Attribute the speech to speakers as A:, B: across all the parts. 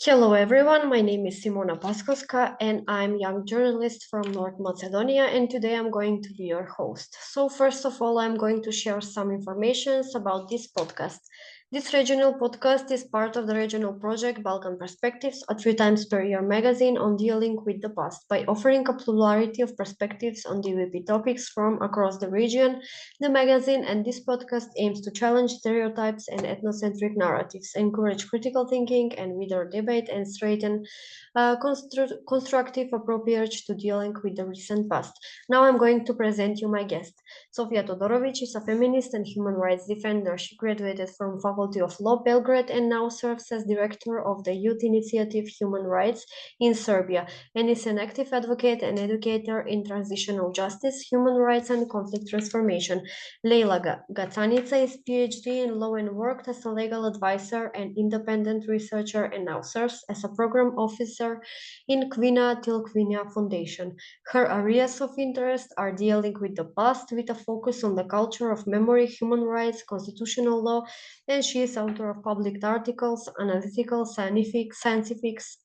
A: Hello everyone, my name is Simona Paskoska and I'm a young journalist from North Macedonia, and today I'm going to be your host. So first of all, I'm going to share some information about this podcast. This regional podcast is part of the regional project Balkan.Perspectives, a 3 times per year magazine on dealing with the past. By offering a plurality of perspectives on DVP topics from across the region, the magazine and this podcast aims to challenge stereotypes and ethnocentric narratives, encourage critical thinking and reader debate, and straighten constructive approach to dealing with the recent past. Now I'm going to present you my guest. Sofija Todorović is a feminist and human rights defender. She graduated from Faculty of Law Belgrade and now serves as director of the Youth Initiative Human Rights in Serbia, and is an active advocate and educator in transitional justice, human rights, and conflict transformation. Lejla Gačanica is PhD in law and worked as a legal advisor and independent researcher, and now serves as a program officer in Kvinna Foundation. Her areas of interest are dealing with the past with a focus on the culture of memory, human rights, constitutional law, and she is author of published articles, analytical, scientific,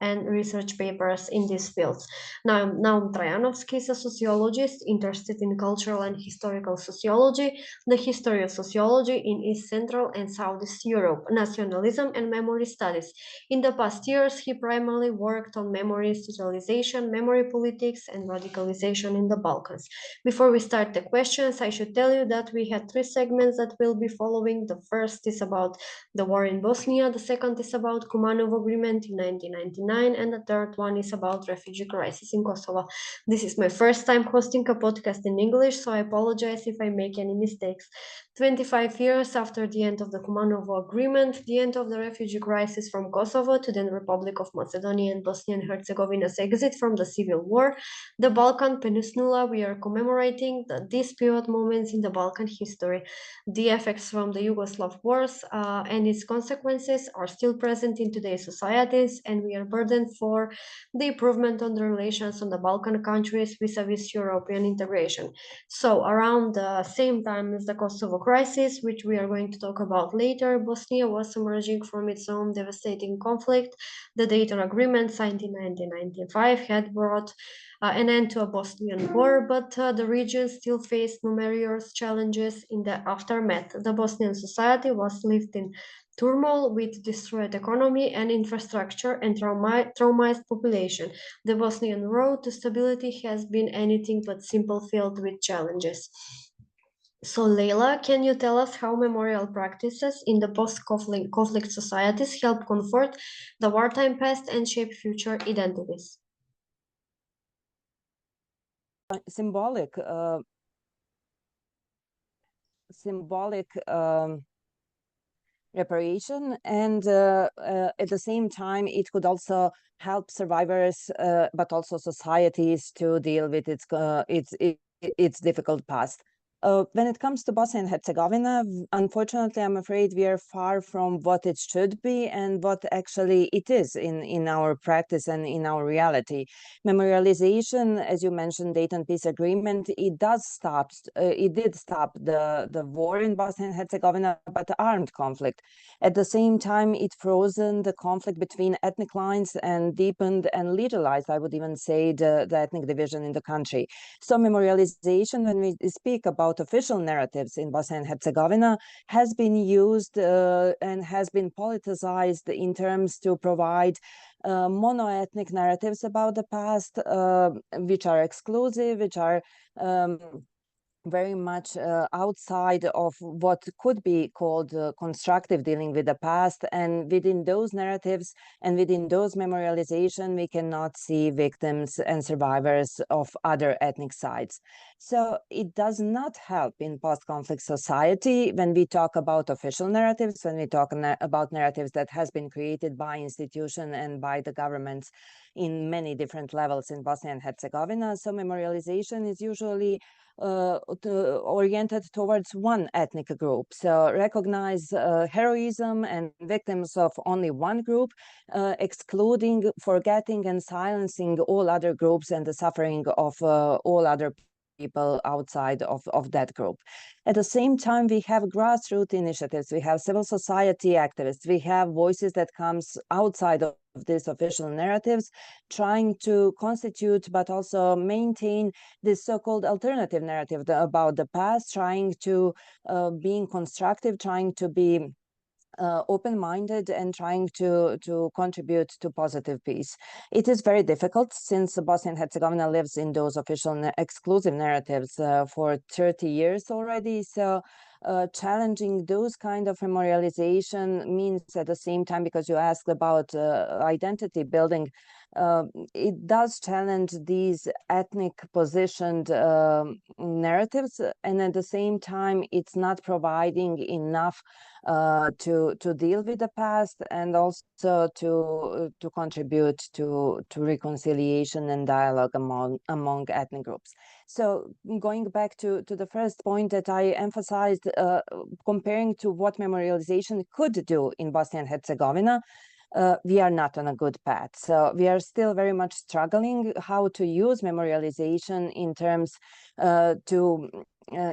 A: and research papers in these fields. Naum Trajanovski is a sociologist interested in cultural and historical sociology, the history of sociology in East Central and Southeast Europe, nationalism and memory studies. In the past years, he primarily worked on memory institutionalization, memory politics, and radicalization in the Balkans. Before we start the questions, I should tell you that we had 3 segments that we'll be following. The first is about the war in Bosnia, the second is about Kumanovo Agreement in 1999, and the third one is about refugee crisis in Kosovo. This is my first time hosting a podcast in English, so I apologize if I make any mistakes. 25 years after the end of the Kumanovo Agreement, the end of the refugee crisis from Kosovo to the Republic of Macedonia and Bosnia and Herzegovina's exit from the civil war, the Balkan Peninsula, we are commemorating these pivot moments in the Balkan history. The effects from the Yugoslav wars and its consequences are still present in today's societies, and we are burdened for the improvement on the relations on the Balkan countries vis-a-vis European integration. So around the same time as the Kosovo crisis, which we are going to talk about later, Bosnia was emerging from its own devastating conflict. The Dayton Agreement, signed in 1995, had brought an end to a Bosnian war, but the region still faced numerous challenges in the aftermath. The Bosnian society was lived in turmoil with destroyed economy and infrastructure and traumatized population. The Bosnian road to stability has been anything but simple, filled with challenges. So, Leila, can you tell us how memorial practices in the post-conflict societies help comfort the wartime past and shape future identities?
B: Symbolic reparation, and at the same time it could also help survivors but also societies to deal with its difficult past. When it comes to Bosnia and Herzegovina, unfortunately, I'm afraid we are far from what it should be and what actually it is in our practice and in our reality. Memorialization, as you mentioned, Dayton Peace Agreement, it did stop the war in Bosnia and Herzegovina, but the armed conflict. At the same time, it frozen the conflict between ethnic lines and deepened and legalized, I would even say, the ethnic division in the country. So memorialization, when we speak about official narratives in Bosnia and Herzegovina, has been used and has been politicized in terms to provide mono-ethnic narratives about the past, which are exclusive, which are very much outside of what could be called constructive dealing with the past. And within those narratives and within those memorialization, we cannot see victims and survivors of other ethnic sites. So it does not help in post-conflict society when we talk about official narratives, when we talk about narratives that has been created by institution and by the governments in many different levels in Bosnia and Herzegovina. So memorialization is usually oriented towards one ethnic group. So recognize heroism and victims of only one group, excluding, forgetting, and silencing all other groups and the suffering of all other people outside of that group. At the same time, we have grassroots initiatives, we have civil society activists, we have voices that comes outside of these official narratives, trying to constitute but also maintain this so-called alternative narrative about the past, trying to being constructive, trying to be open-minded and trying to contribute to positive peace. It is very difficult since Bosnia and Herzegovina lives in those official exclusive narratives for 30 years already. So challenging those kind of memorialization means at the same time, because you asked about identity building, it does challenge these ethnic positioned narratives, and at the same time it's not providing enough to deal with the past, and also to contribute to reconciliation and dialogue among ethnic groups. So going back to the first point that I emphasized, comparing to what memorialization could do in Bosnia and Herzegovina, we are not on a good path. So we are still very much struggling how to use memorialization in terms to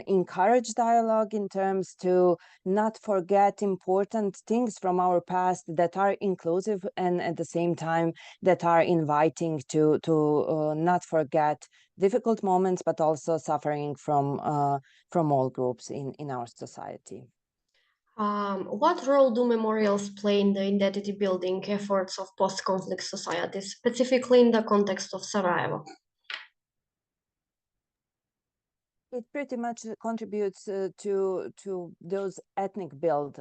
B: encourage dialogue, in terms to not forget important things from our past that are inclusive, and at the same time that are inviting to not forget difficult moments, but also suffering from all groups in our society.
A: What role do memorials play in the identity building efforts of post-conflict societies, specifically in the context of Sarajevo?
B: It pretty much contributes to those ethnic build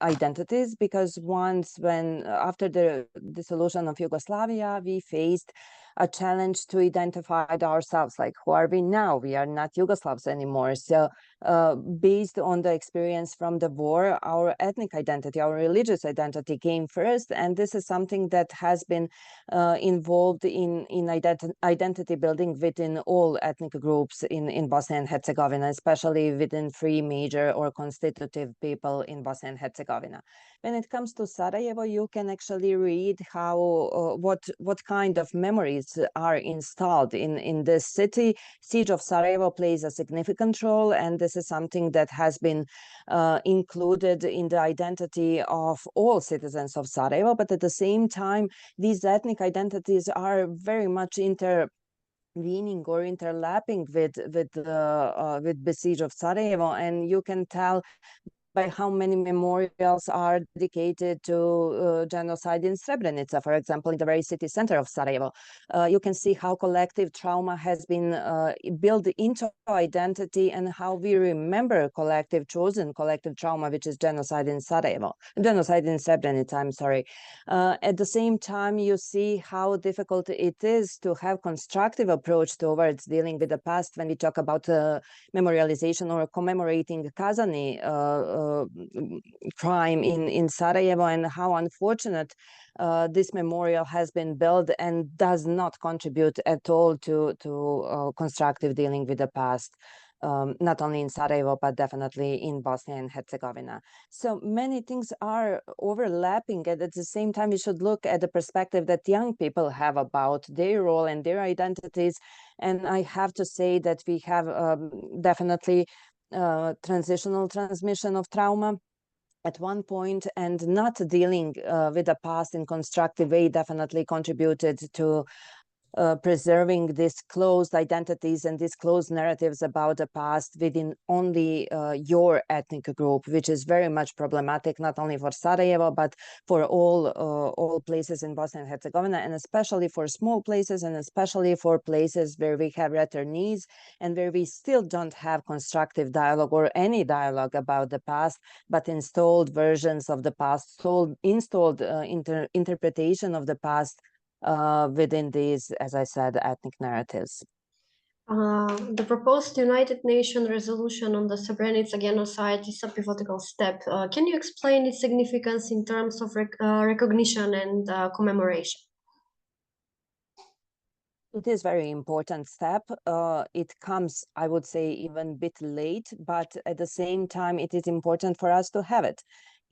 B: identities, because after the dissolution of Yugoslavia, we faced a challenge to identify ourselves, like who are we now? We are not Yugoslavs anymore. So based on the experience from the war, our ethnic identity, our religious identity came first, and this is something that has been involved in identity building within all ethnic groups in Bosnia and Herzegovina, especially within three major or constitutive people in Bosnia and Herzegovina. When it comes to Sarajevo, you can actually read how what kind of memories are installed in this city. Siege of Sarajevo plays a significant role, and this is something that has been included in the identity of all citizens of Sarajevo. But at the same time, these ethnic identities are very much intervening or interlapping with the siege of Sarajevo, and you can tell by how many memorials are dedicated to genocide in Srebrenica, for example, in the very city center of Sarajevo. You can see how collective trauma has been built into identity, and how we remember chosen collective trauma, which is genocide in Srebrenica, I'm sorry. At the same time, you see how difficult it is to have constructive approach towards dealing with the past when we talk about memorialization or commemorating Kazani crime in Sarajevo, and how unfortunate this memorial has been built and does not contribute at all to constructive dealing with the past. Not only in Sarajevo, but definitely in Bosnia and Herzegovina. So many things are overlapping, and at the same time, we should look at the perspective that young people have about their role and their identities. And I have to say that we have definitely transitional transmission of trauma at one point, and not dealing with the past in constructive way definitely contributed to preserving these closed identities and these closed narratives about the past within only your ethnic group, which is very much problematic, not only for Sarajevo, but for all places in Bosnia and Herzegovina, and especially for small places, and especially for places where we have returnees and where we still don't have constructive dialogue or any dialogue about the past, but installed versions of the past, installed interpretation of the past within these, as I said, ethnic narratives.
A: The proposed United Nations resolution on the Srebrenica genocide is a pivotal step. Can you explain its significance in terms of recognition and commemoration?
B: It is a very important step. It comes, I would say, even a bit late, but at the same time, it is important for us to have it.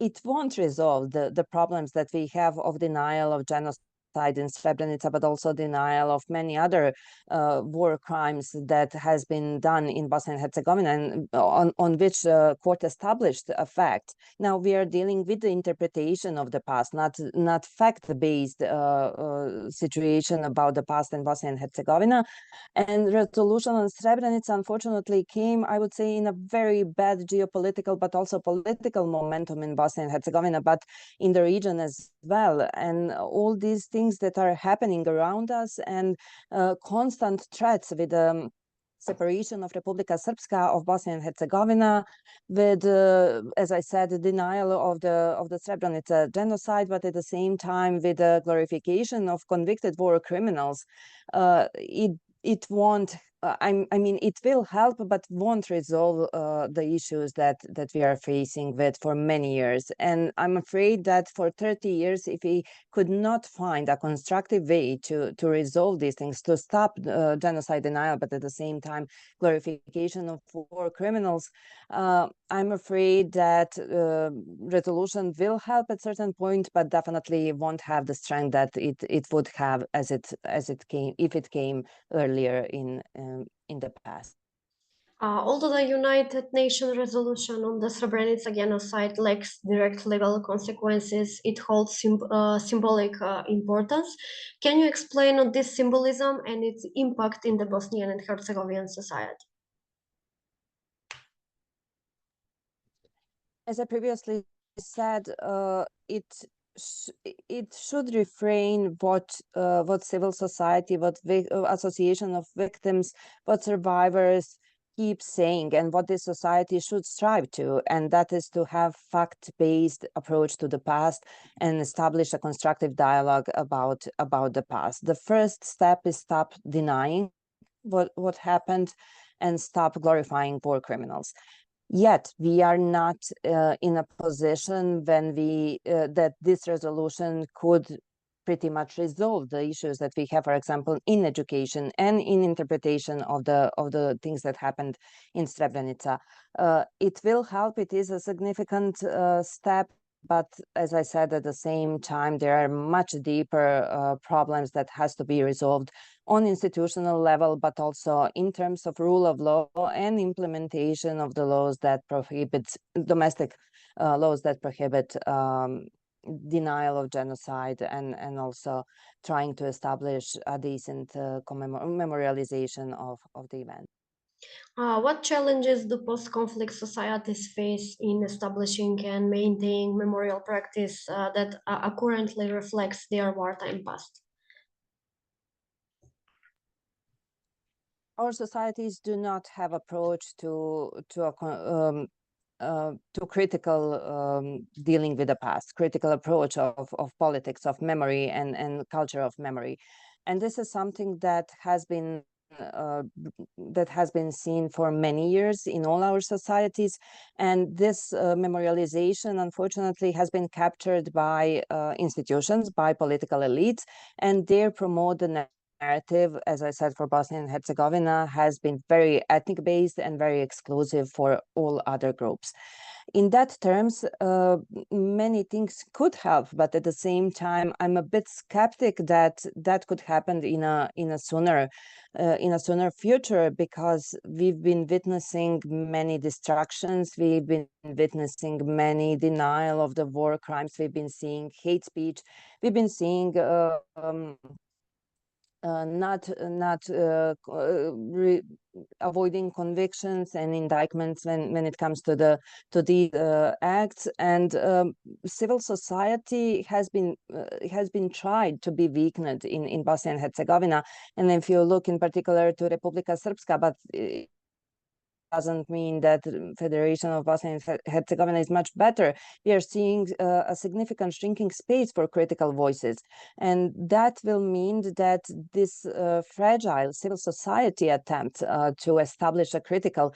B: It won't resolve the problems that we have of denial of genocide in Srebrenica, but also denial of many other war crimes that has been done in Bosnia and Herzegovina, and on which court established a fact. Now we are dealing with the interpretation of the past, not fact-based situation about the past in Bosnia and Herzegovina. And resolution on Srebrenica, unfortunately, came, I would say, in a very bad geopolitical, but also political momentum in Bosnia and Herzegovina, but in the region as well. And all these things that are happening around us, and constant threats with separation of Republika Srpska of Bosnia and Herzegovina, with, as I said, the denial of the Srebrenica genocide, but at the same time with the glorification of convicted war criminals. It won't. I mean, it will help, but won't resolve the issues that we are facing with for many years. And I'm afraid that for 30 years, if we could not find a constructive way to resolve these things, to stop genocide denial, but at the same time glorification of war criminals, I'm afraid that resolution will help at certain point, but definitely won't have the strength that it would have as it came, if it came earlier in the past.
A: Although the United Nations resolution on the Srebrenica genocide lacks direct legal consequences, it holds symbolic importance. Can you explain on this symbolism and its impact in the Bosnian and Herzegovinian society?
B: As I previously said, it should refrain what civil society, what association of victims, what survivors keep saying, and what this society should strive to, and that is to have fact-based approach to the past and establish a constructive dialogue about the past. The first step is stop denying what happened and stop glorifying war criminals. Yet we are not in a position when that this resolution could pretty much resolve the issues that we have, for example, in education and in interpretation of the things that happened in Srebrenica. It will help. It is a significant step. But as I said, at the same time, there are much deeper problems that has to be resolved on institutional level, but also in terms of rule of law and implementation of the laws that prohibit domestic laws that prohibit denial of genocide, and also trying to establish a decent memorialization of the event.
A: What challenges do post-conflict societies face in establishing and maintaining memorial practice that currently reflects their wartime past?
B: Our societies do not have approach to critical dealing with the past, critical approach of politics, of memory, and culture of memory. And this is something that has been seen for many years in all our societies. And this memorialization, unfortunately, has been captured by institutions, by political elites, and they promote the narrative, as I said, for Bosnia and Herzegovina, has been very ethnic-based and very exclusive for all other groups. In that terms, many things could help, but at the same time, I'm a bit skeptic that that could happen in a sooner future, because we've been witnessing many destructions, we've been witnessing many denial of the war crimes, we've been seeing hate speech, we've been seeing avoiding convictions and indictments when it comes to these acts. And civil society has been tried to be weakened in Bosnia and Herzegovina. And if you look in particular to Republika Srpska, but doesn't mean that Federation of Bosnia and Herzegovina is much better. We are seeing a significant shrinking space for critical voices. And that will mean that this fragile civil society attempt to establish a critical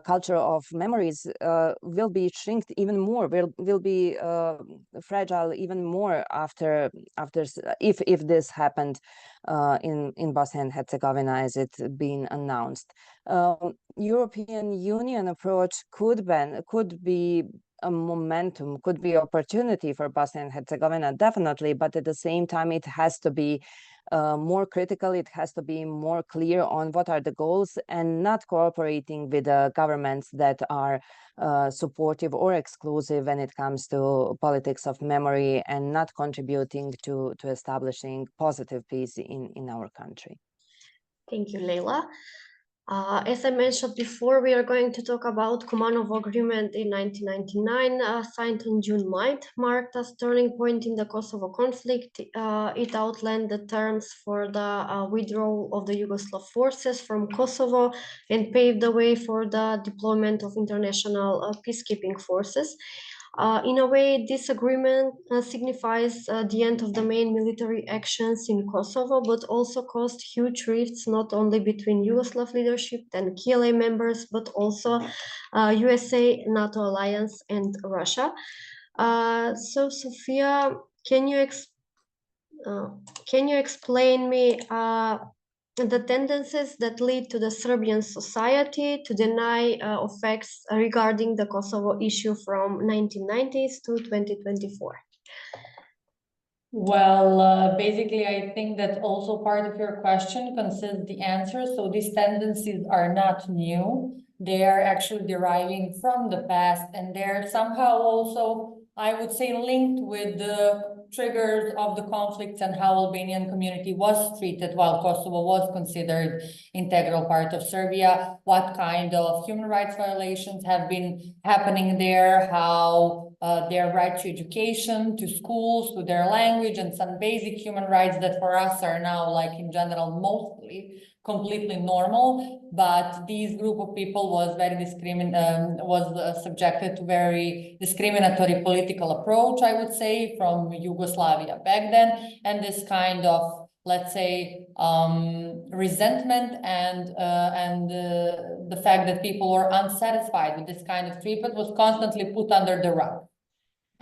B: culture of memories will be shrinked even more, will be fragile even more after if this happened in Bosnia and Herzegovina as it's been announced. European Union approach could be a momentum, could be opportunity for Bosnia and Herzegovina, definitely, but at the same time, it has to be more critical, it has to be more clear on what are the goals, and not cooperating with the governments that are supportive or exclusive when it comes to politics of memory, and not contributing to establishing positive peace in our country.
A: Thank you, Lejla. As I mentioned before, we are going to talk about Kumanovo Agreement in 1999, signed on June 9th, marked as turning point in the Kosovo conflict. It outlined the terms for the withdrawal of the Yugoslav forces from Kosovo and paved the way for the deployment of international peacekeeping forces. In a way, this agreement signifies the end of the main military actions in Kosovo, but also caused huge rifts not only between Yugoslav leadership and KLA members, but also USA, NATO alliance, and Russia. So, Sofia, can you explain me the tendencies that lead to the Serbian society to deny facts regarding the Kosovo issue from 1990s to 2024?
C: Well, basically, I think that also part of your question consists the answer. So these tendencies are not new. They are actually deriving from the past, and they're somehow also, I would say, linked with the triggers of the conflicts and how Albanian community was treated while Kosovo was considered integral part of Serbia, what kind of human rights violations have been happening there, how their right to education, to schools, to their language, and some basic human rights that for us are now, like in general, mostly completely normal, but this group of people was very subjected to very discriminatory political approach, I would say, from Yugoslavia back then, and this kind of, let's say, resentment and the fact that people were unsatisfied with this kind of treatment was constantly put under the rug.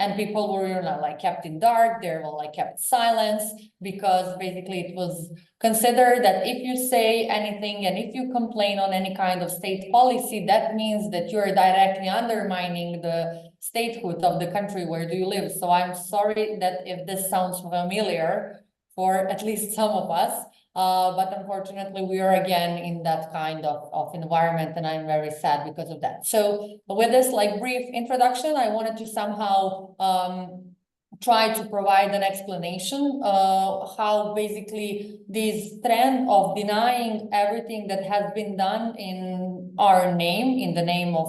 C: And people were, like kept in dark, they were like kept silence, because basically it was considered that if you say anything and if you complain on any kind of state policy, that means that you're directly undermining the statehood of the country where do you live. So I'm sorry that if this sounds familiar for at least some of us, but unfortunately we are again in that kind of environment, and I'm very sad because of that. So with this like brief introduction, I wanted to somehow try to provide an explanation how basically this trend of denying everything that has been done in our name, in the name of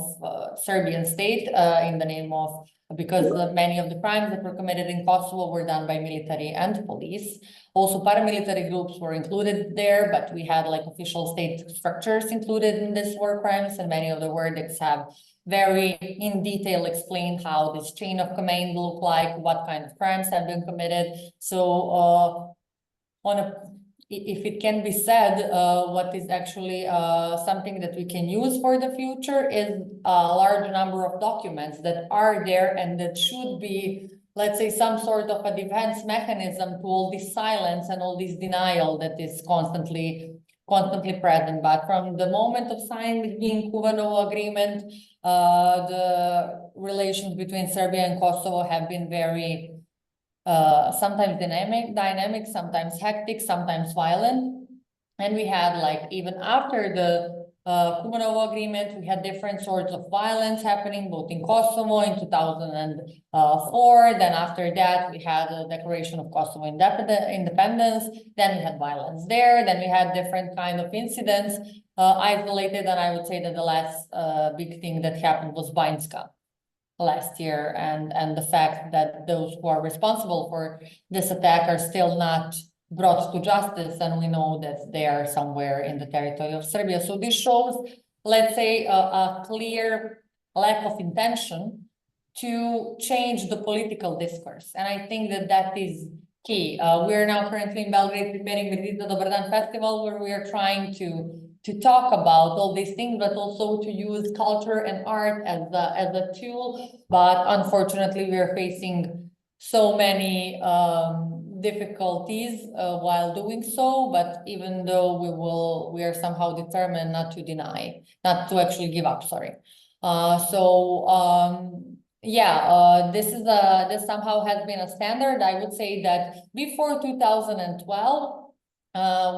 C: Serbian state, in the name of, because many of the crimes that were committed in Kosovo were done by military and police. Also, paramilitary groups were included there, but we had like official state structures included in this war crimes, and many of the verdicts have very in detail explained how this chain of command look like, what kind of crimes have been committed. So if it can be said, what is actually something that we can use for the future is a large number of documents that are there and that should be, let's say, some sort of a defense mechanism to all this silence and all this denial that is constantly present. But from the moment of signing the Kumanovo Agreement, the relations between Serbia and Kosovo have been very sometimes dynamic, sometimes hectic, sometimes violent. And we had, like, even after the Kumanovo Agreement, we had different sorts of violence happening both in Kosovo in 2004. Then after that, we had a declaration of Kosovo independence. Then we had violence there. Then we had different kind of incidents isolated. And I would say that the last big thing that happened was Banjska last year, and the fact that those who are responsible for this attack are still not brought to justice, and we know that they are somewhere in the territory of Serbia. So this shows, let's say, a clear lack of intention to change the political discourse, and I think that that is key. We are now currently in Belgrade preparing the Dobar Dan Festival, where we are trying to talk about all these things, but also to use culture and art as a tool. But unfortunately, we are facing so many difficulties while doing so. But even though we are somehow determined not to actually give up. Sorry. this somehow has been a standard. I would say that before 2012,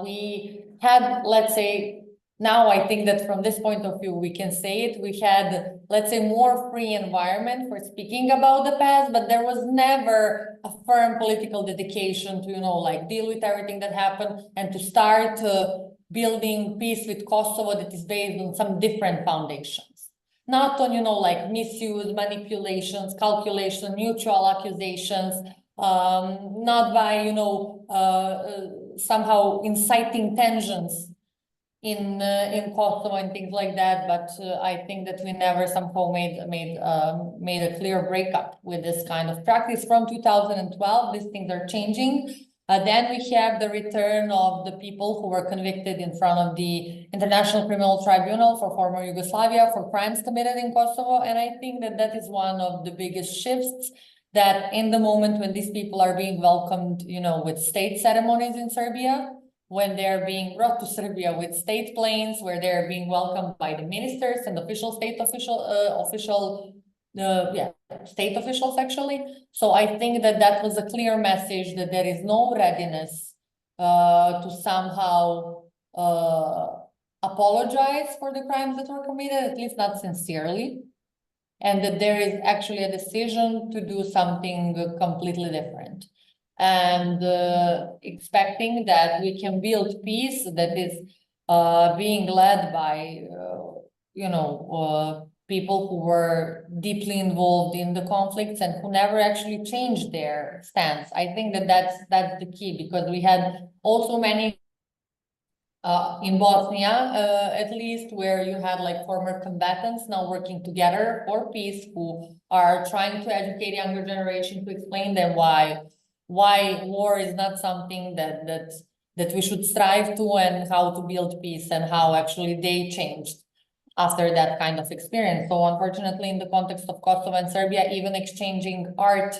C: we had, let's say, now I think that from this point of view, we can say it, we had, let's say, more free environment for speaking about the past, but there was never a firm political dedication to, like deal with everything that happened and to start building peace with Kosovo that is based on some different foundations. Not on, like misuse, manipulations, calculation, mutual accusations, not by, somehow inciting tensions in Kosovo and things like that. But I think that we never somehow made a clear breakup with this kind of practice. From 2012, these things are changing. Then we have the return of the people who were convicted in front of the International Criminal Tribunal for former Yugoslavia for crimes committed in Kosovo. And I think that that is one of the biggest shifts, that in the moment when these people are being welcomed, with state ceremonies in Serbia, when they're being brought to Serbia with state planes, where they're being welcomed by the ministers and state officials actually. So I think that that was a clear message that there is no readiness to somehow apologize for the crimes that were committed, at least not sincerely, and that there is actually a decision to do something completely different. And expecting that we can build peace that is being led by, people who were deeply involved in the conflicts and who never actually changed their stance. I think that that's the key, because we had also many in Bosnia, at least, where you had like former combatants now working together for peace, who are trying to educate younger generation, to explain them why war is not something that we should strive to, and how to build peace, and how actually they changed after that kind of experience. So unfortunately, in the context of Kosovo and Serbia, even exchanging art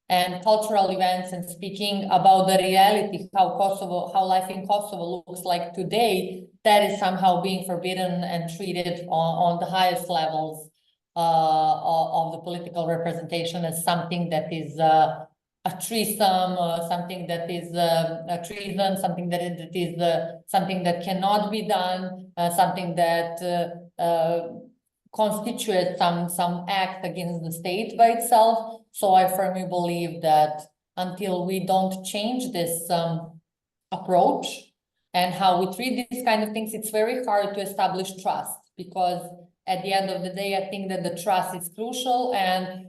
C: and cultural events and speaking about the reality, how life in Kosovo looks like today, that is somehow being forbidden and treated on the highest levels of the political representation as something that is a treason, something that is a treason, something that is something that cannot be done, something that constitutes some act against the state by itself. So I firmly believe that until we don't change this approach and how we treat these kind of things, it's very hard to establish trust, because at the end of the day, I think that the trust is crucial. And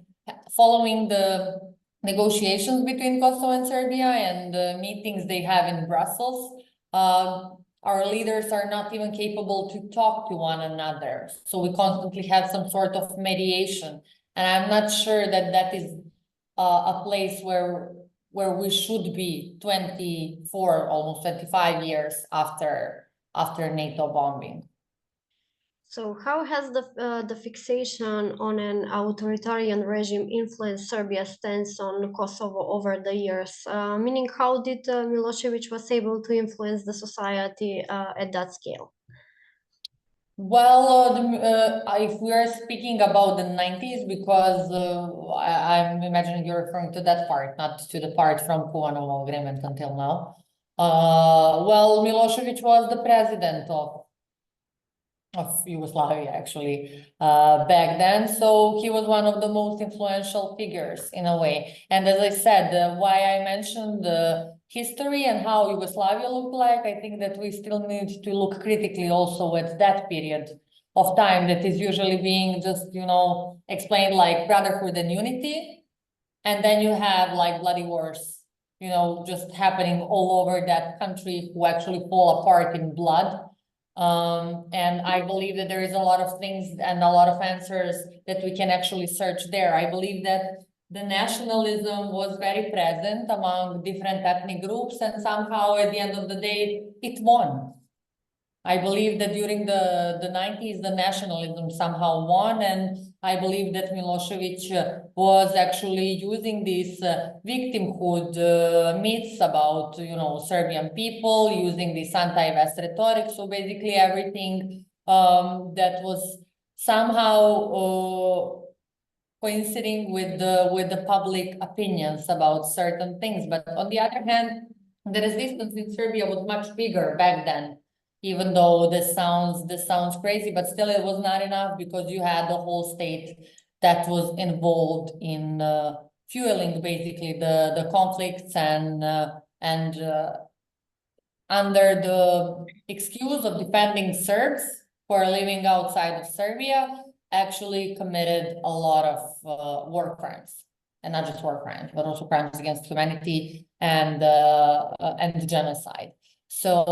C: following the negotiations between Kosovo and Serbia and the meetings they have in Brussels, our leaders are not even capable to talk to one another. So we constantly have some sort of mediation. And I'm not sure that that is a place where we should be 24, almost 25 years after NATO bombing.
A: So how has the fixation on an authoritarian regime influenced Serbia's stance on Kosovo over the years? Meaning, how did Milosevic was able to influence the society at that scale?
C: Well, if we are speaking about the 90s, because I'm imagining you're referring to that part, not to the part from Kumanovo Agreement until now. Well, Milosevic was the president of Yugoslavia, actually, back then. So he was one of the most influential figures in a way. And as I said, why I mentioned the history and how Yugoslavia looked like, I think that we still need to look critically also at that period of time that is usually being just, explained like brotherhood and unity. And then you have like bloody wars, just happening all over that country, who actually fall apart in blood. And I believe that there is a lot of things and a lot of answers that we can actually search there. I believe that the nationalism was very present among different ethnic groups, and somehow at the end of the day, it won. I believe that during the 90s, the nationalism somehow won, and I believe that Milosevic was actually using this victimhood myths about, Serbian people, using this anti-West rhetoric. So basically everything that was somehow coinciding with the public opinions about certain things. But on the other hand, the resistance in Serbia was much bigger back then, even though this sounds crazy, but still it was not enough, because you had the whole state that was involved in fueling basically the conflicts, and under the excuse of defending Serbs who are living outside of Serbia, actually committed a lot of war crimes, and not just war crimes, but also crimes against humanity and genocide. So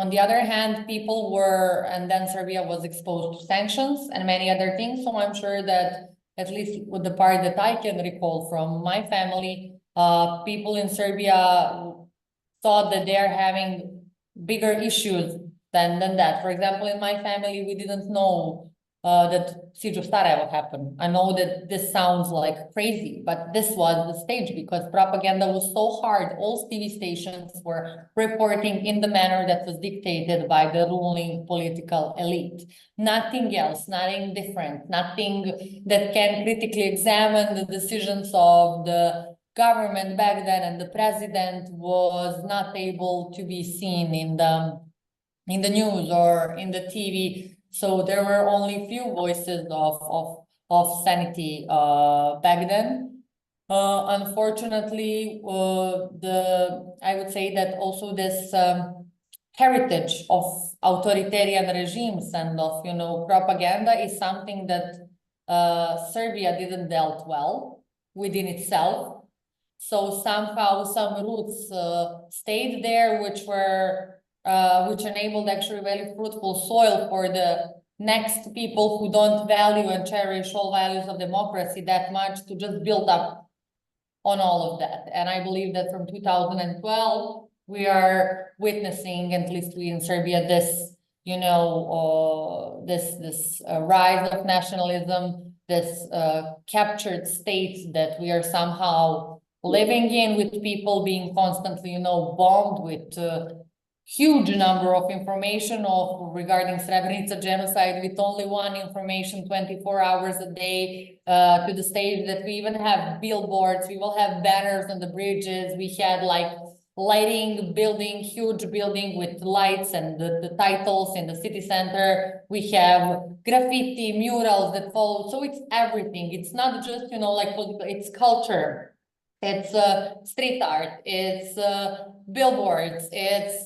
C: on the other hand, people were, and then Serbia was exposed to sanctions and many other things. So I'm sure that, at least with the part that I can recall from my family, people in Serbia thought that they're having bigger issues than that. For example, in my family, we didn't know that siege of Sarajevo happened. I know that this sounds like crazy, but this was the stage, because propaganda was so hard. All TV stations were reporting in the manner that was dictated by the ruling political elite. Nothing else, nothing different, nothing that can critically examine the decisions of the government back then, and the president was not able to be seen in the news or in the TV. So there were only few voices of sanity back then. Unfortunately, I would say that also this heritage of authoritarian regimes and of propaganda is something that Serbia didn't dealt well within itself. So somehow some roots stayed there, which enabled actually very fruitful soil for the next people who don't value and cherish all values of democracy that much, to just build up on all of that. And I believe that from 2012, we are witnessing, at least we in Serbia, this, this rise of nationalism, this captured state that we are somehow living in, with people being constantly, bombed with huge number of information regarding Srebrenica genocide, with only one information 24 hours a day, to the stage that we even have billboards, we will have banners on the bridges, we had like lighting building, huge building with lights and the titles in the city center, we have graffiti, murals that follow, so it's everything, it's not just, like political, it's culture. It's street art, it's billboards, it's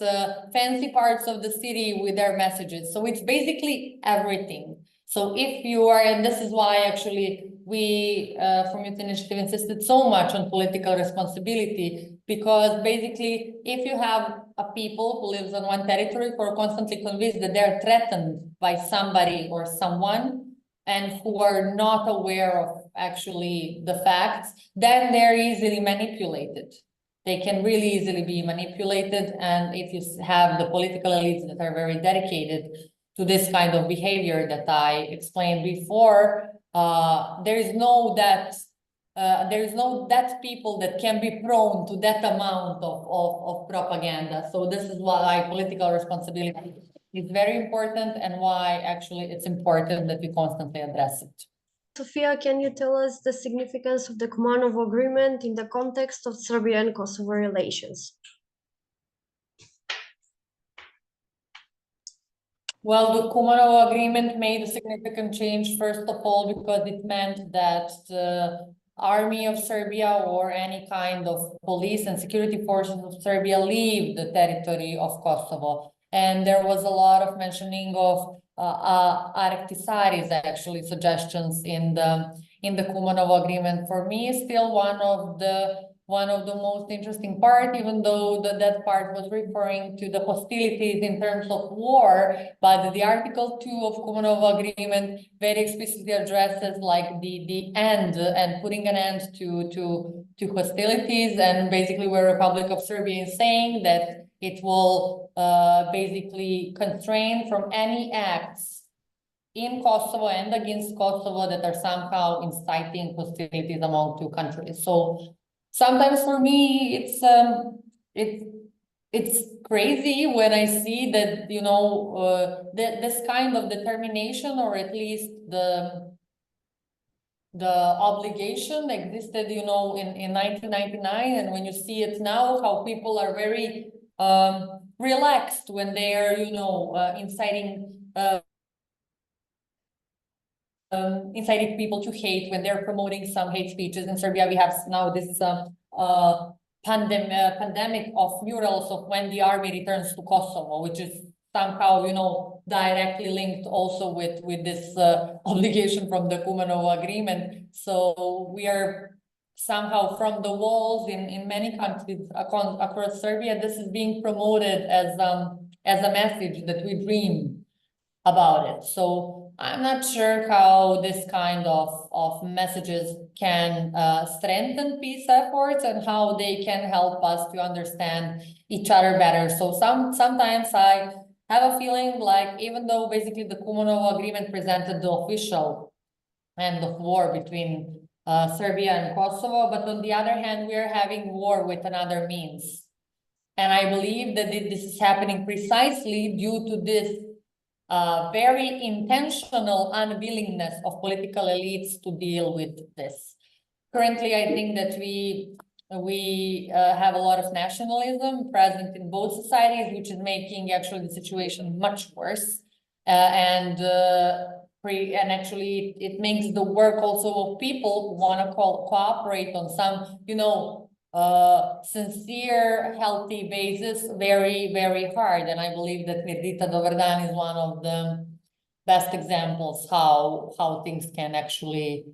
C: fancy parts of the city with their messages. So it's basically everything. So if you are, and this is why actually we from Youth Initiative insisted so much on political responsibility, because basically if you have a people who lives on one territory who are constantly convinced that they're threatened by somebody or someone, and who are not aware of actually the facts, then they're easily manipulated. They can really easily be manipulated. And if you have the political elites that are very dedicated to this kind of behavior that I explained before, there is no that people that can be prone to that amount of propaganda. So this is why political responsibility is very important, and why actually it's important that we constantly address it.
A: Sofia, can you tell us the significance of the Kumanovo Agreement in the context of Serbia and Kosovo relations?
C: Well, the Kumanovo Agreement made a significant change, first of all, because it meant that the army of Serbia or any kind of police and security forces of Serbia leave the territory of Kosovo. And there was a lot of mentioning of Arctisaris, actually, suggestions in the Kumanovo Agreement. For me, is still one of the most interesting part, even though that part was referring to the hostilities in terms of war, but the Article 2 of Kumanovo Agreement very explicitly addresses like the end and putting an end to hostilities, and basically where Republic of Serbia is saying that it will basically constrain from any acts in Kosovo and against Kosovo that are somehow inciting hostilities among two countries. So sometimes for me, it's crazy when I see that, this kind of determination, or at least the obligation existed, you know, in 1999, and when you see it now, how people are very relaxed when they are, you know, inciting people to hate, when they're promoting some hate speeches. In Serbia, we have now this pandemic of murals of when the army returns to Kosovo, which is somehow, you know, directly linked also with this obligation from the Kumanovo Agreement. So we are somehow from the walls in many countries across Serbia, this is being promoted as a message that we dream about it. So I'm not sure how this kind of messages can strengthen peace efforts and how they can help us to understand each other better. So sometimes I have a feeling like, even though basically the Kumanovo Agreement presented the official end of war between Serbia and Kosovo, but on the other hand, we are having war with another means. And I believe that this is happening precisely due to this very intentional unwillingness of political elites to deal with this. Currently, I think that we have a lot of nationalism present in both societies, which is making actually the situation much worse. And actually it makes the work also of people who want to cooperate on some, you know, sincere, healthy basis, very, very hard. And I believe that Mirdita Dovrdan is one of the best examples how things can actually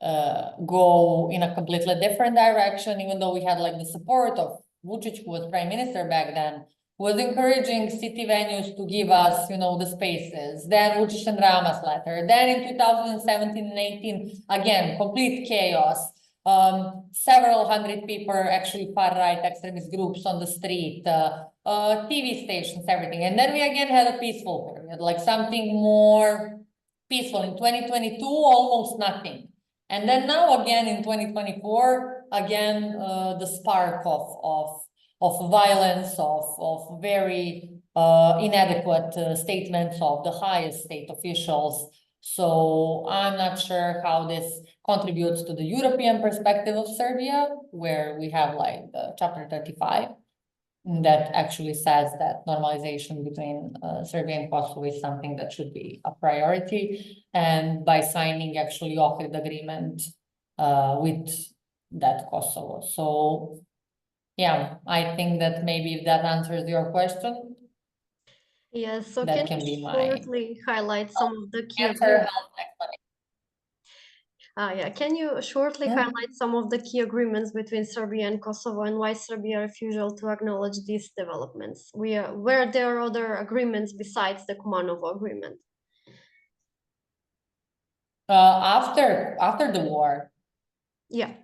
C: go in a completely different direction, even though we had like the support of Vučić, who was prime minister back then, was encouraging city venues to give us, you know, the spaces. Then Vučić and Rama's letter. Then in 2017 and 18, again, complete chaos. Several hundred people, actually far-right extremist groups on the street, TV stations, everything. And then we again had a peaceful period, like something more peaceful. In 2022, almost nothing. And then now again in 2024, again, the spark of violence, of very inadequate statements of the highest state officials. So I'm not sure how this contributes to the European perspective of Serbia, where we have like the Chapter 35 that actually says that normalization between Serbia and Kosovo is something that should be a priority. And by signing actually Ohrid agreement with that Kosovo. So yeah, I think that maybe if that answers your question.
A: Yes, so
C: that
A: can
C: can
A: you
C: be my
A: shortly highlight some of the key
C: answer.
A: Can you shortly highlight some of the key agreements between Serbia and Kosovo and why Serbia refusal to acknowledge these developments? Where there are other agreements besides the Kumanovo Agreement?
C: After the war.
A: Yeah,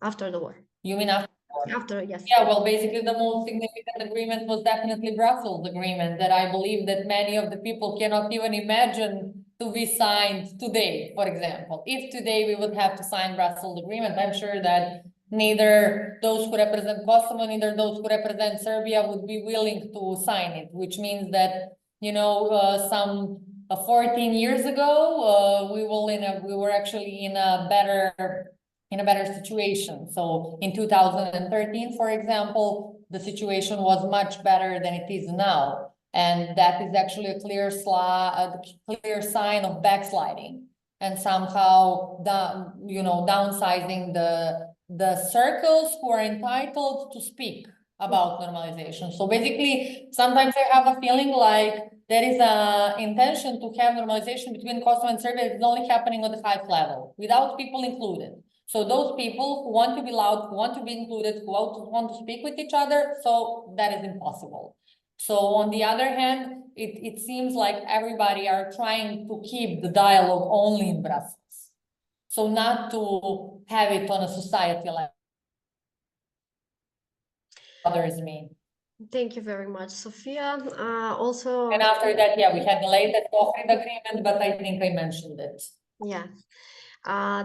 A: after the war.
C: You mean after the war?
A: After, yes.
C: Yeah, well, basically the most significant agreement was definitely Brussels Agreement, that I believe that many of the people cannot even imagine to be signed today, for example. If today we would have to sign Brussels Agreement, I'm sure that neither those who represent Kosovo, neither those who represent Serbia would be willing to sign it, which means that, you know, some 14 years ago, we were actually in a better situation. So in 2013, for example, the situation was much better than it is now. And that is actually a clear sign of backsliding and somehow downsizing the circles who are entitled to speak about normalization. So basically, sometimes I have a feeling like there is an intention to have normalization between Kosovo and Serbia. It's only happening on the highest level, without people included. So those people who want to be loud, who want to be included, who want to speak with each other, so that is impossible. So on the other hand, it seems like everybody are trying to keep the dialogue only in Brussels. So not to have it on a society level. Others mean.
A: Thank you very much, Sofia. Also,
C: and after that, yeah, we had the latest Ohrid agreement, but I think I mentioned it.
A: Yeah.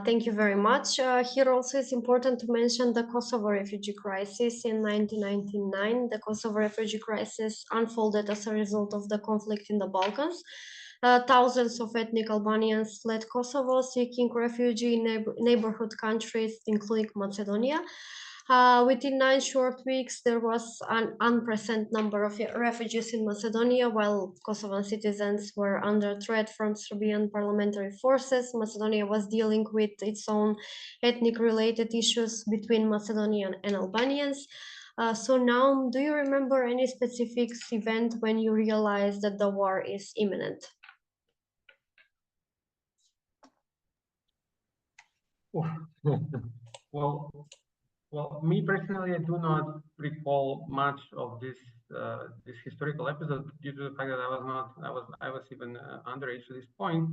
A: Thank you very much. Here also it's important to mention the Kosovo Refugee Crisis in 1999. The Kosovo Refugee Crisis unfolded as a result of the conflict in the Balkans. Thousands of ethnic Albanians fled Kosovo, seeking refuge in neighborhood countries, including Macedonia. Within 9 short weeks, there was an unprecedented number of refugees in Macedonia, while Kosovan citizens were under threat from Serbian paramilitary forces. Macedonia was dealing with its own ethnic-related issues between Macedonian and Albanians. So now, do you remember any specific event when you realized that the war is imminent?
D: Well, me personally, I do not recall much of this historical episode due to the fact that I was even underage at this point.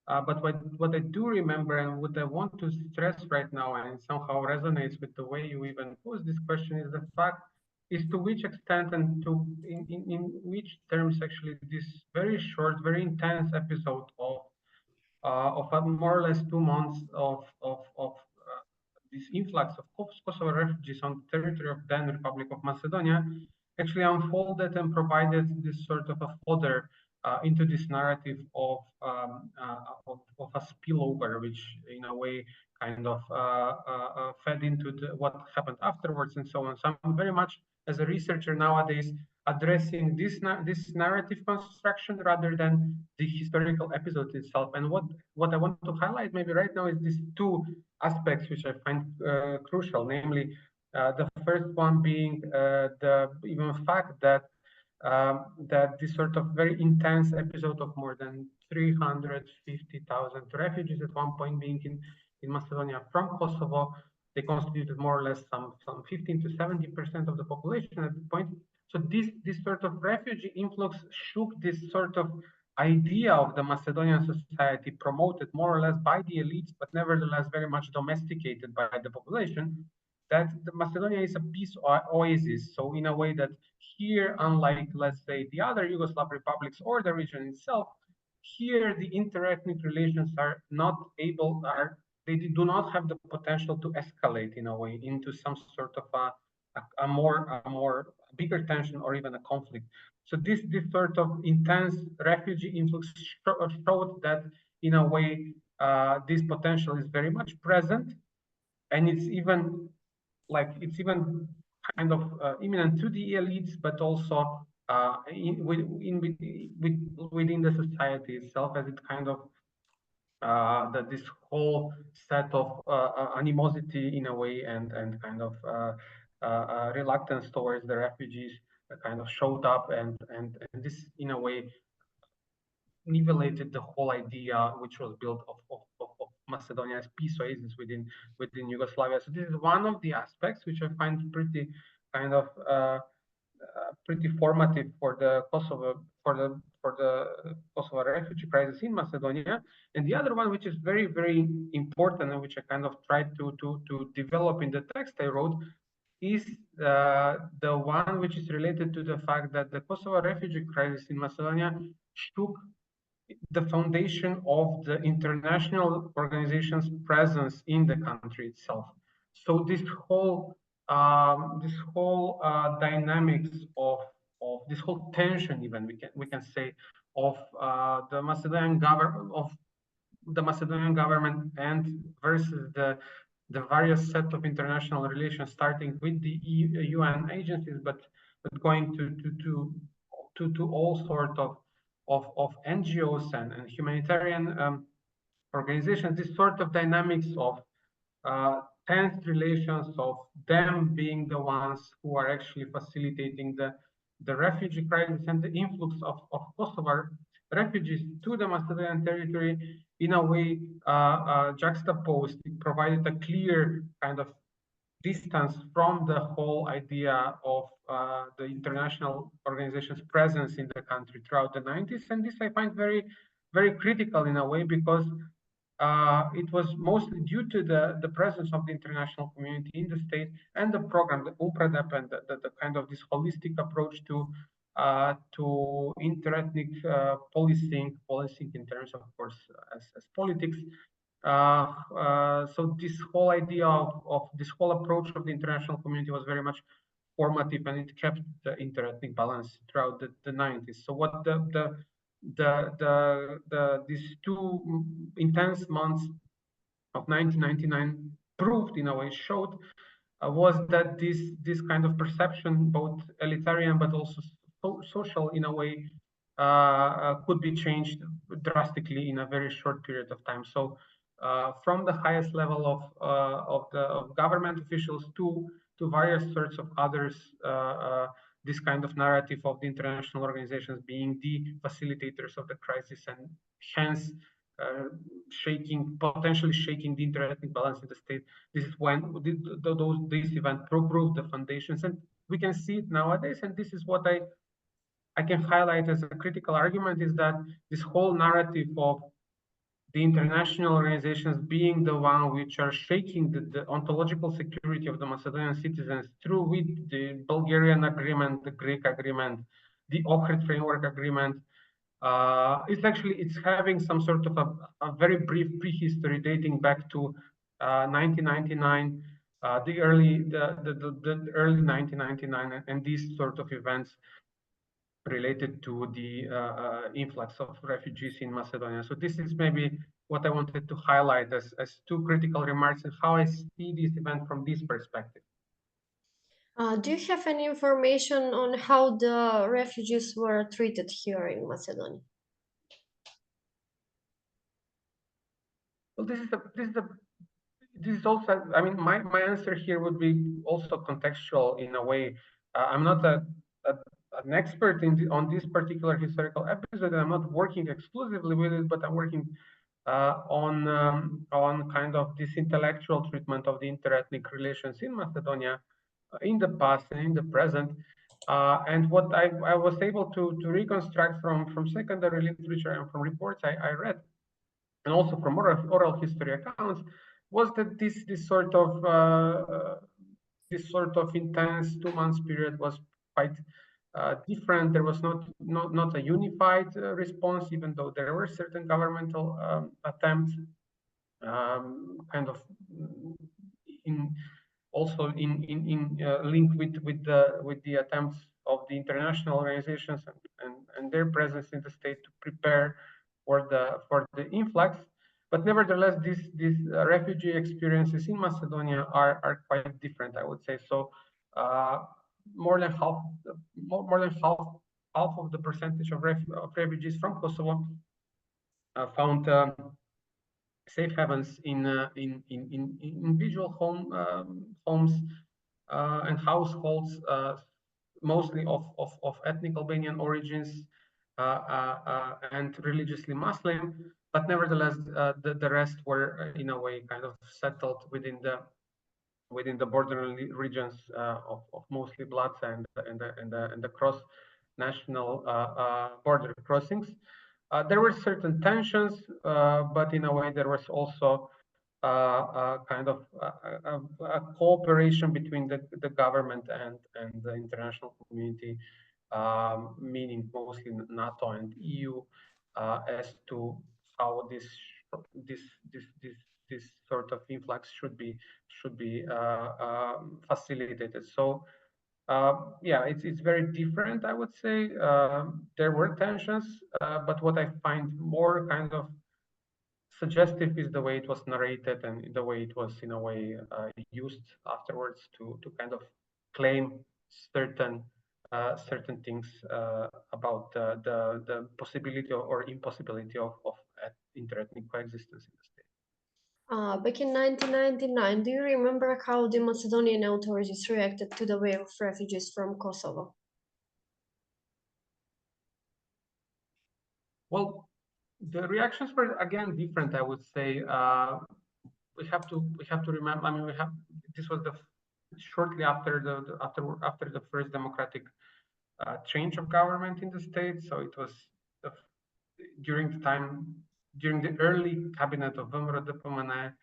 D: But what I do remember and what I want to stress right now, and it somehow resonates with the way you even pose this question, is the fact is to which extent and in which terms actually this very short, very intense episode of more or less 2 months of this influx of Kosovo refugees on the territory of then Republic of Macedonia actually unfolded and provided this sort of a fodder into this narrative of a spillover, which in a way kind of fed into what happened afterwards and so on. So I'm very much, as a researcher nowadays, addressing this narrative construction rather than the historical episode itself. And what I want to highlight maybe right now is these two aspects which I find crucial, namely the first one being the even fact that that this sort of very intense episode of more than 350,000 refugees at one point being in Macedonia from Kosovo, they constituted more or less some 15 to 70% of the population at the point. So this sort of refugee influx shook this sort of idea of the Macedonian society promoted more or less by the elites, but nevertheless very much domesticated by the population, that the Macedonia is a peace oasis. So in a way that here, unlike, let's say, the other Yugoslav republics or the region itself, here the interethnic relations are not able, they do not have the potential to escalate in a way into some sort of a more bigger tension or even a conflict. So this sort of intense refugee influx showed that in a way this potential is very much present, and it's even kind of imminent to the elites, but also within the society itself, as it kind of that this whole set of animosity in a way and kind of reluctance towards the refugees kind of showed up, and this in a way nivelated the whole idea which was built of Macedonia as peace oasis within Yugoslavia. So this is one of the aspects which I find pretty kind of pretty formative for the Kosovo refugee crisis in Macedonia. And the other one, which is very, very important and which I kind of tried to develop in the text I wrote, is the one which is related to the fact that the Kosovo refugee crisis in Macedonia shook the foundation of the international organization's presence in the country itself. So this whole dynamics of this whole tension, even we can say, of the Macedonian government and versus the various set of international relations, starting with the UN agencies, but going to all sort of NGOs and humanitarian organizations. This sort of dynamics of tense relations of them being the ones who are actually facilitating the refugee crisis and the influx of Kosovo refugees to the Macedonian territory in a way juxtaposed. It provided a clear kind of distance from the whole idea of the international organization's presence in the country throughout the 90s. And this I find very, very critical in a way, because it was mostly due to the presence of the international community in the state and the program, the UNPREDEP, and the kind of this holistic approach to interethnic policing in terms of course, as politics. So this whole idea of this whole approach of the international community was very much formative, and it kept the interethnic balance throughout the 90s. So what these two intense months of 1999 proved, in a way, showed was that this kind of perception, both elitarian but also social, in a way, could be changed drastically in a very short period of time. So from the highest level of government officials to various sorts of others, this kind of narrative of the international organizations being the facilitators of the crisis and hence potentially shaking the interethnic balance in the state. This is when these events proved the foundations, and we can see it nowadays. And this is what I can highlight as a critical argument, is that this whole narrative of the international organizations being the one which are shaking the ontological security of the Macedonian citizens through with the Bulgarian agreement, the Greek agreement, the Ohrid framework agreement. It's having some sort of a very brief prehistory dating back to 1999, the early 1999, and these sort of events related to the influx of refugees in Macedonia. So this is maybe what I wanted to highlight as two critical remarks and how I see this event from this perspective.
A: Do you have any information on how the refugees were treated here in Macedonia?
D: Well, this is also, I mean, my answer here would be also contextual in a way. I'm not an expert on this particular historical episode. I'm not working exclusively with it, but I'm working on kind of this intellectual treatment of the interethnic relations in Macedonia in the past and in the present. And what I was able to reconstruct from secondary literature and from reports I read, and also from oral history accounts, was that this sort of intense 2 months period was quite different. There was not a unified response, even though there were certain governmental attempts, kind of also in link with the attempts of the international organizations and their presence in the state to prepare for the influx. But nevertheless, these refugee experiences in Macedonia are quite different, I would say. So more than half of the percentage of refugees from Kosovo found safe havens in individual homes and households, mostly of ethnic Albanian origins and religiously Muslim, but nevertheless the rest were in a way kind of settled within the border regions of mostly Blace and the cross-national border crossings. There were certain tensions, but in a way there was also kind of a cooperation between the government and the international community, meaning mostly NATO and EU, as to how this sort of influx should be facilitated. So yeah, it's very different, I would say. There were tensions, but what I find more kind of suggestive is the way it was narrated and the way it was in a way used afterwards to kind of claim certain things about the possibility or impossibility of interethnic coexistence in the state.
A: Back in 1999, do you remember how the Macedonian authorities reacted to the wave of refugees from Kosovo?
D: Well, the reactions were again different, I would say. We have to remember. I mean, this was shortly after the first democratic change of government in the state. So it was during the early cabinet of Vemro Depomane,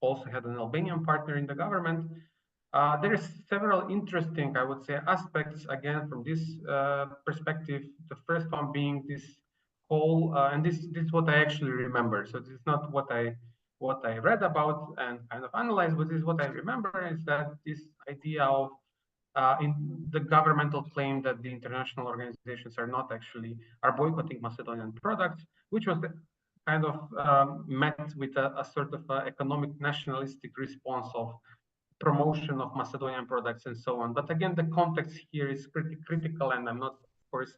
D: also had an Albanian partner in the government. There is several interesting, I would say, aspects again from this perspective. The first one being this whole, and this is what I actually remember. So this is not what I read about and kind of analyzed, but this is what I remember, is that this idea of the governmental claim that the international organizations are boycotting Macedonian products, which was kind of met with a sort of economic nationalistic response of promotion of Macedonian products and so on. But again, the context here is pretty critical, and I'm not, of course,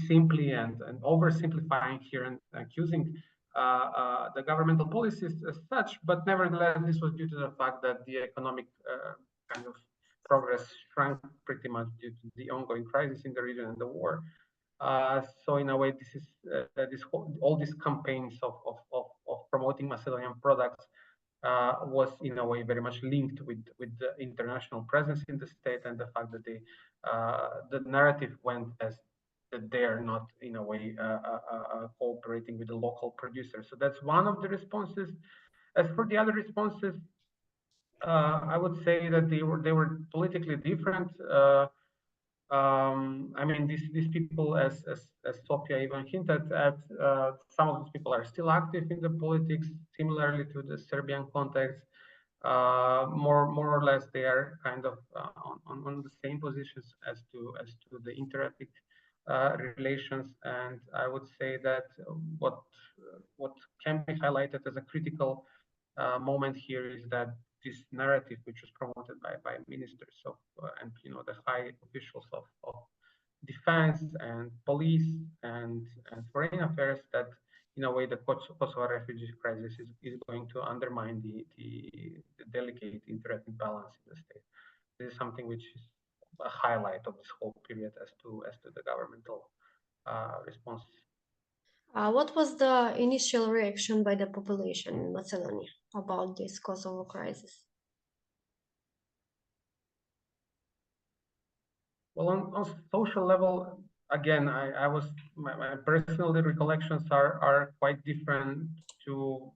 D: simply and oversimplifying here and accusing the governmental policies as such, but nevertheless, this was due to the fact that the economic kind of progress shrunk pretty much due to the ongoing crisis in the region and the war. So in a way, this is all these campaigns of promoting Macedonian products was in a way very much linked with the international presence in the state and the fact that the narrative went as that they are not in a way cooperating with the local producers. So that's one of the responses. As for the other responses, I would say that they were politically different. I mean, these people, as Sofia even hinted at, some of these people are still active in the politics, similarly to the Serbian context. More or less, they are kind of on the same positions as to the interethnic relations. And I would say that what can be highlighted as a critical moment here is that this narrative, which was promoted by ministers of and the high officials of defense and police and foreign affairs, that in a way the Kosovo refugee crisis is going to undermine the delicate interethnic balance in the state. This is something which is a highlight of this whole period as to the governmental responses.
A: What was the initial reaction by the population in Macedonia about this Kosovo crisis?
D: Well, on social level, again, my personal recollections are quite different to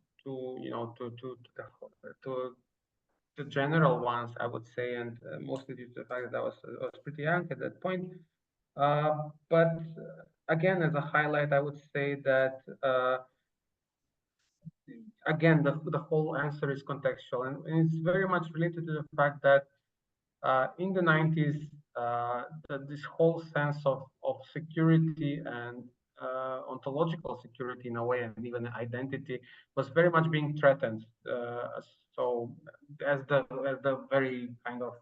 D: the general ones, I would say, and mostly due to the fact that I was pretty young at that point. But again, as a highlight, I would say that again, the whole answer is contextual, and it's very much related to the fact that in the 90s, this whole sense of security and ontological security in a way, and even identity, was very much being threatened. So, as the very kind of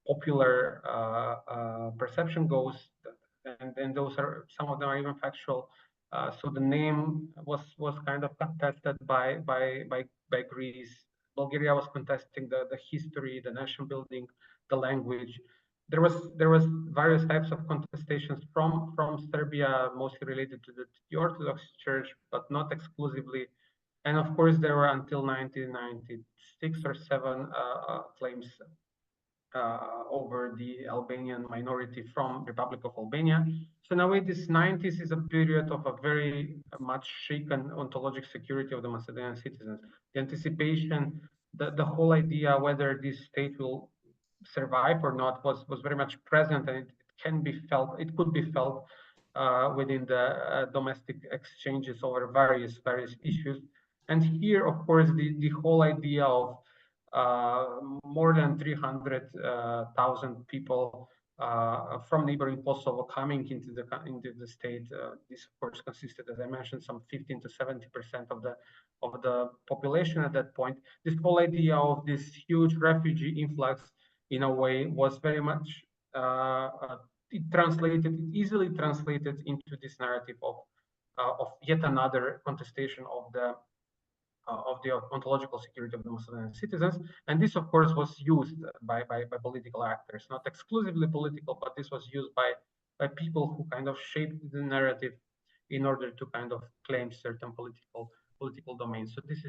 D: popular perception goes, and those are, some of them are even factual. So the name was kind of contested by Greece. Bulgaria was contesting the history, the nation building, the language. There was various types of contestations from Serbia, mostly related to the Orthodox Church, but not exclusively. And of course, there were until 1996 or 7 claims over the Albanian minority from Republic of Albania. So in a way, this 90s is a period of a very much shaken ontologic security of the Macedonian citizens. The anticipation, the whole idea whether this state will survive or not was very much present, and it could be felt within the domestic exchanges over various issues. And here, of course, the whole idea of more than 300,000 people from neighboring Kosovo coming into the state. This, of course, consisted, as I mentioned, some 15 to 70% of the population at that point. This whole idea of this huge refugee influx, in a way, was very much easily translated into this narrative of yet another contestation of the ontological security of the Macedonian citizens. And this, of course, was used by political actors, not exclusively political, but this was used by people who kind of shaped the narrative in order to kind of claim certain political domains. So this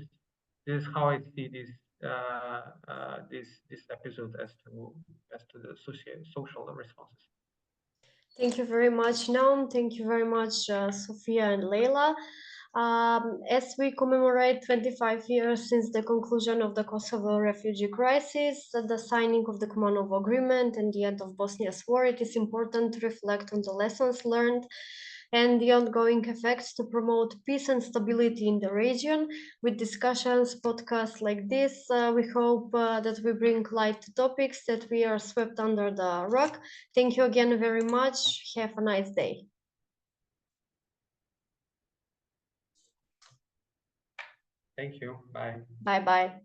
D: is how I see this episode as to the social responses.
A: Thank you very much, Naum. Thank you very much, Sofia and Lejla. As we commemorate 25 years since the conclusion of the Kosovo refugee crisis, the signing of the Kumanovo Agreement, and the end of Bosnia's war, it is important to reflect on the lessons learned and the ongoing effects to promote peace and stability in the region. With discussions, podcasts like this, we hope that we bring light to topics that we are swept under the rug. Thank you again very much. Have a nice day.
D: Thank you. Bye.
A: Bye-bye.